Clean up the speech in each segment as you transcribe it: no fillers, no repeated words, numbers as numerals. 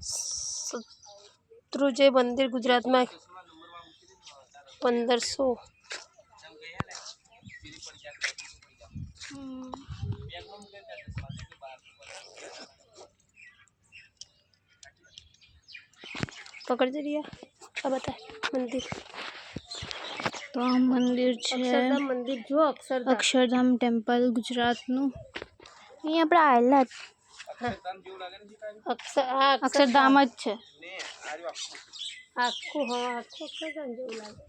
શત્રુંજય મંદિર ગુજરાતમાં 1500 पकड़ दे रिया अब बता मंदिर तो आ मंदिर છે अक्षरधाम मंदिर जो અક્ષરધામ ટેમ્પલ ગુજરાતનું અહીં આપણે આવેલા અક્ષરધામ જ છે આખું હા આખું અક્ષરધામ જેવું લાગે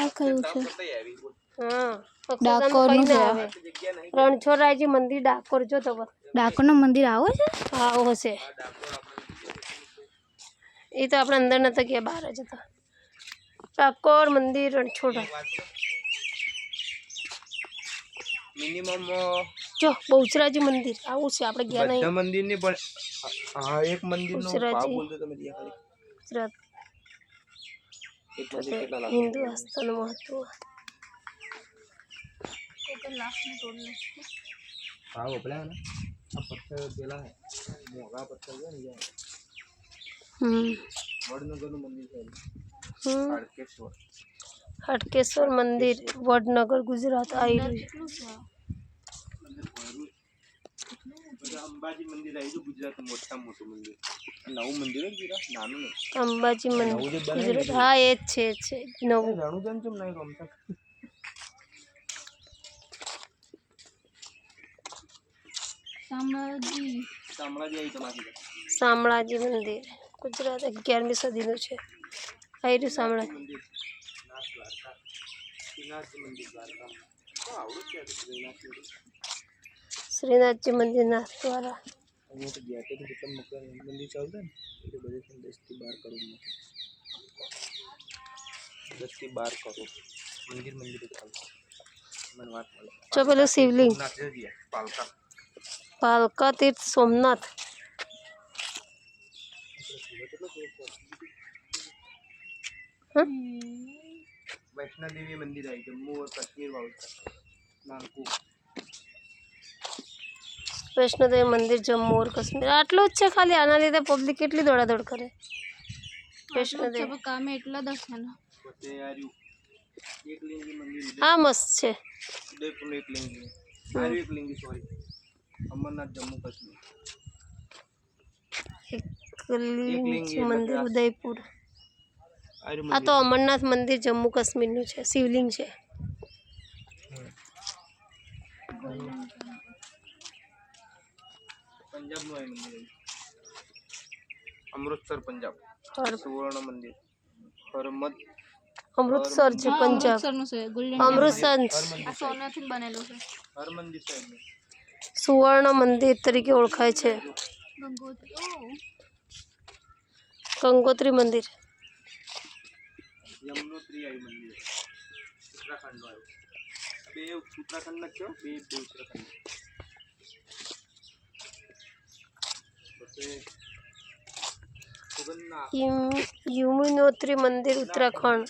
આ કયું છે હા ડાકોરનું છે રણછોડરાયજી મંદિર ડાકોર જો તો ડાકોરનું મંદિર આવો છે આવો છે એ તો આપણે અંદર નતા ગયા બહાર જ હતા ડાકોર મંદિર રણછોડરાય મિનિમમ જો બહુચરાજી મંદિર આવું છે આપણે ગયા નહીં બધા મંદિર ની પણ હા એક મંદિર નો ભાવ બોલતો તમે દિયા ખાલી ગુજરાત એક મંદિર કેટલા લાખ હિન્દુ આસ્થાનું મહત્વ ભાવ પેલા ને આ પથ્થર પેલા મોગા પથ્થર છે ને વડનગરનું મંદિર છે હડકેશ્વર મંદિર વડનગર ગુજરાત આવેલું અંબાજી મંદિર આવ્યું ગુજરાતનું મોટામાં મોટું મંદિર નવું મંદિર જ નાનું નહીં અંબાજી મંદિર ગુજરાત હા એ જ છે નવું રણુજન કેમ નહીં રમતા શામળાજી મંદિર ગુજરાત 11મી સદીનું છે આયરું શામળાજી શ્રીનાથજી મંદિર નાથ દ્વારા મંદિર ચાલતા ને એટલે બધે 10 થી 12 કરોડ 10 થી 12 કરોડ મંદિર ચાલતા મને વાત મળે જો પેલું શિવલિંગ પાલકા પાલકા તીર્થ સોમનાથ वैष्णो देवी मंदिर है जम्मू और कश्मीर वाला नानकू वैष्णो देवी मंदिर जम्मू और कश्मीर आटલું જ છે ખાલી આના લીધે પબ્લિક કેટલી દોડાદોડ કરે વૈષ્ણો દેવી કામે એટલા દર્શન પોતે આર્યું એકલિંગી મંદિર આ મસ્ત છે ઉદયપુર એકલિંગી આર્યું એકલિંગી સોરી અમરનાથ जम्मू कश्मीर એકલિંગજી મંદિર ઉદયપુર આ તો અમરનાથ મંદિર જમ્મુ કાશ્મીરનું છે શિવલિંગ છે पंजाब નું મંદિર અમૃતસર પંજાબ સુવર્ણ મંદિર હરમદ અમૃતસર છે પંજાબ અમૃતસર સોનાથી બનેલું છે હરમંદિર સાહેબ સુવર્ણ મંદિર તરીકે ઓળખાય છે ગંગોત્રી મંદિર यमुनोत्री आई मंदिर उत्तराखंड वाला बे उत्तराखंड में क्यों बे उत्तराखंड यमुनोत्री मंदिर उत्तराखंड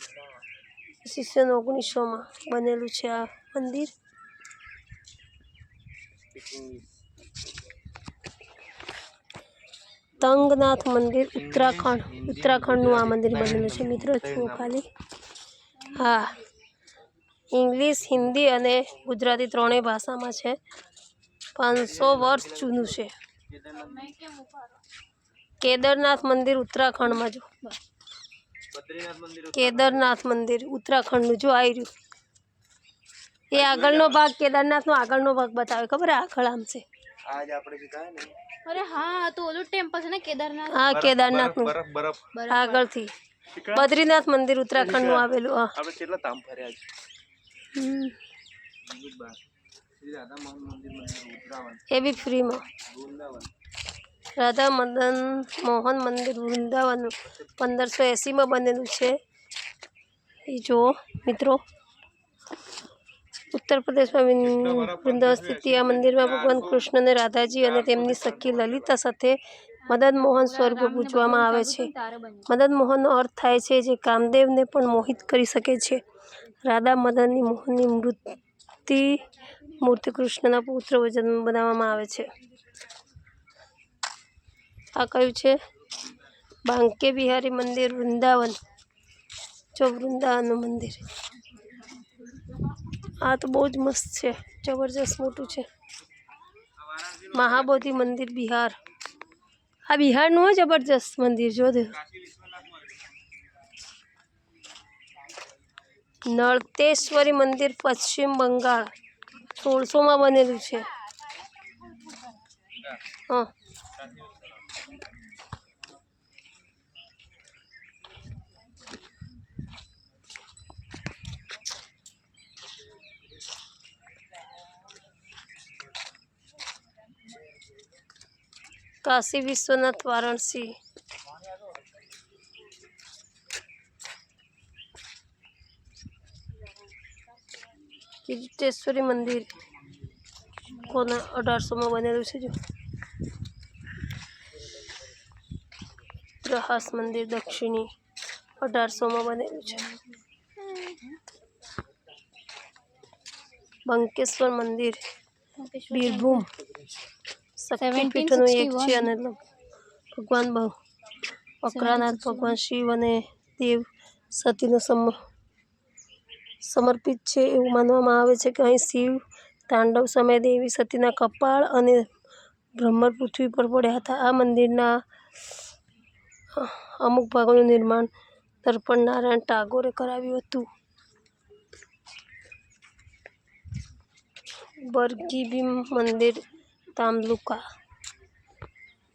1919 માં બનેલું છે આ મંદિર તંગનાથ મંદિર ઉત્તરાખંડનું આ મંદિર બનેલું છે મિત્રો જુઓ ખાલી હા ઇંગ્લિશ હિન્દી અને ગુજરાતી ત્રણેય ભાષામાં છે 500 વર્ષ જૂનું છે કેદારનાથ મંદિર ઉત્તરાખંડમાં જો કેદારનાથ મંદિર ઉત્તરાખંડનું જો આવી રહ્યું એ આગળનો ભાગ કેદારનાથનો આગળનો ભાગ બતાવે ખબર આગળ આમ છે आज આપણે સીધા ને અરે હા તો ઓલું ટેમ્પલ છે ને કેદારનાથ હા કેદારનાથ બરફ આગળથી બદ્રીનાથ મંદિર ઉત્તરાખંડનું આવેલું હા આપણે કેટલા તામ ફર્યા છે શ્રી રાધા મોહન મંદિર ઉત્તરાવન એ બી ફ્રીમાં વૃંદાવન રાધા મદન મોહન મંદિર વૃંદાવન 1580 માં બનેલું છે એ જુઓ મિત્રો उत्तर प्रदेश में वृंदावन स्थित आ मंदिर में भगवान कृष्ण ने राधा जी और तेमनी सखी ललिता साथे मदन मोहन स्वरूपे पूजवामां आवे छे। मदन मोहन अर्थ थाय छे जे कामदेव ने पण मोहित करी सके छे। राधा मदन मोहन मूर्ति कृष्णना पुत्र जन्म बनाववामां आवे छे। आ कयुं छे બાંકે બિહારી મંદિર વૃંદાવન, જો વૃંદાવનનું મંદિર. આ તો બહુ જ મસ્ત છે, જબરજસ્ત મોટું છે. મહાબોધિ મંદિર બિહાર, આ બિહારનું હોય જબરજસ્ત મંદિર જો દે. નળતેશ્વરી મંદિર પશ્ચિમ બંગાળ, 1600માં બનેલું છે. હા, કાશી વિશ્વનાથ વારાણસી, કિરીટેશ્વરી મંદિર કોના 1800માં બનેલું છે. જો પ્રહાસ મંદિર દક્ષિણી 1800માં બનેલું છે. બંકેશ્વર મંદિર બીરભૂમ શક્તિપીઠોનું એક છે અને ભગવાન બકરાનાથ ભગવાન શિવ અને દેવ સતીનો સમર્પિત છે. એવું માનવામાં આવે છે કે અહીં શિવ તાંડવ સમયે દેવી સતીના કપાળ અને ભ્રમર પૃથ્વી પર પડ્યા હતા. આ મંદિરના અમુક ભાગોનું નિર્માણ દર્પણ નારાયણ ટાગોરે કરાવ્યું હતું. બરગીબીમ મંદિર તામલુકા.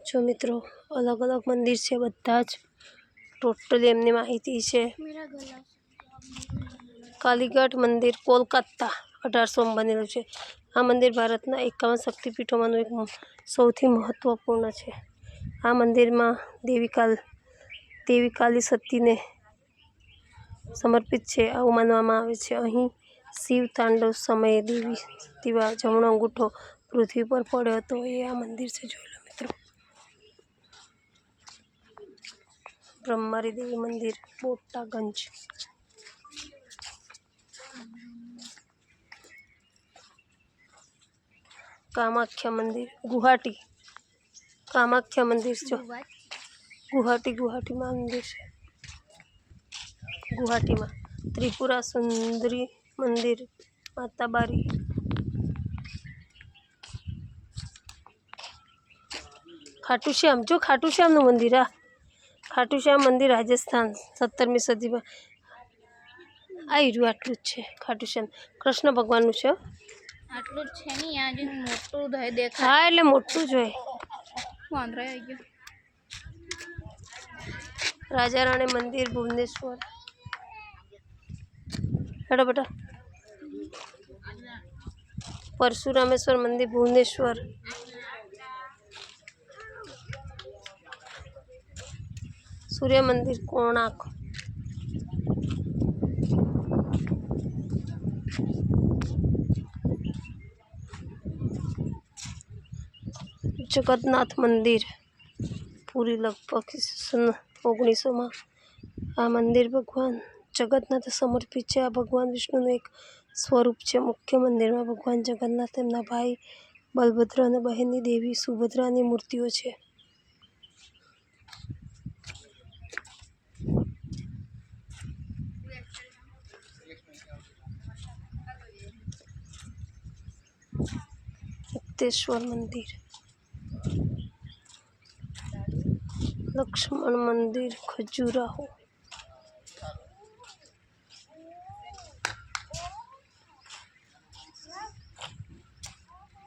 જો મિત્રો, અલગ અલગ મંદિર છે, બધા જ ટોટલી એમની માહિતી છે. કાલીઘાટ મંદિર કોલકાતા 1800માં બનેલું છે. આ મંદિર ભારતના 51 શક્તિપીઠોમાંનું એક સૌથી મહત્વપૂર્ણ છે. આ મંદિરમાં દેવી કાલી સતીને સમર્પિત છે. આવું માનવામાં આવે છે અહીં શિવ તાંડવ સમયે દેવી સતીનો જમણો અંગૂઠો પૃથ્વી પર પડ્યો હતો. એ આ મંદિર છે, જોઈ લો મિત્રો. બ્રહ્મારી દેવી મંદિર બોટાગંજ, કામાખ્યા મંદિર ગુવાહાટી, કામાખ્યા મંદિર જો ગુવાહાટીમાં મંદિર છે. ગુવાહાટીમાં ત્રિપુરા સુંદરી મંદિર માતાબારી, ખાટુ શ્યામ, જો ખાટુ શ્યામનું મંદિર. આ ખાટુ શ્યામ મંદિર રાજસ્થાન 17મી સદીમાં. આ હીરું આટલું જ છે ખાટુ શ્યામ, કૃષ્ણ ભગવાનનું છે. આટલું જ છે નહીં, આ જે મોટું દેખાય. હા, એટલે મોટું જ હોય. વાંદરો આવી ગયો. રાજા રાણી મંદિર ભુવનેશ્વર. હેડો બેટા. પરશુરામેશ્વર મંદિર ભુવનેશ્વર. સૂર્ય મંદિર કોણાર્ક. જગન્નાથ મંદિર પૂરી લગભગ 1900માં. આ મંદિર ભગવાન જગન્નાથ સમર્પિત છે. આ ભગવાન વિષ્ણુનું એક સ્વરૂપ છે. મુખ્ય મંદિરમાં ભગવાન જગન્નાથ, તેમના ભાઈ બલભદ્ર અને બહેનની દેવી સુભદ્રાની મૂર્તિઓ છે. મુક્તેશ્વર મંદિર, લક્ષ્મણ મંદિર ખજુરાહો,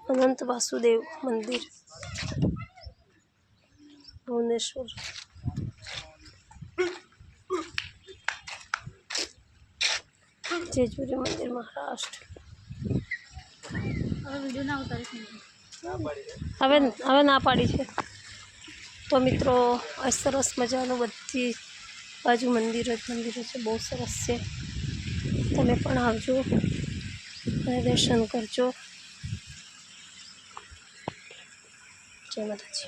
અનંત વાસુદેવ મંદિર ભુવનેશ્વર, જેજુરી મંદિર મહારાષ્ટ્ર. હવે ના પાડી છે. તો મિત્રો, આ સરસ મજાનું બધી બાજુ મંદિરો છે, બહુ સરસ છે. તમે પણ આવજો અને દર્શન કરજો. જય માતાજી.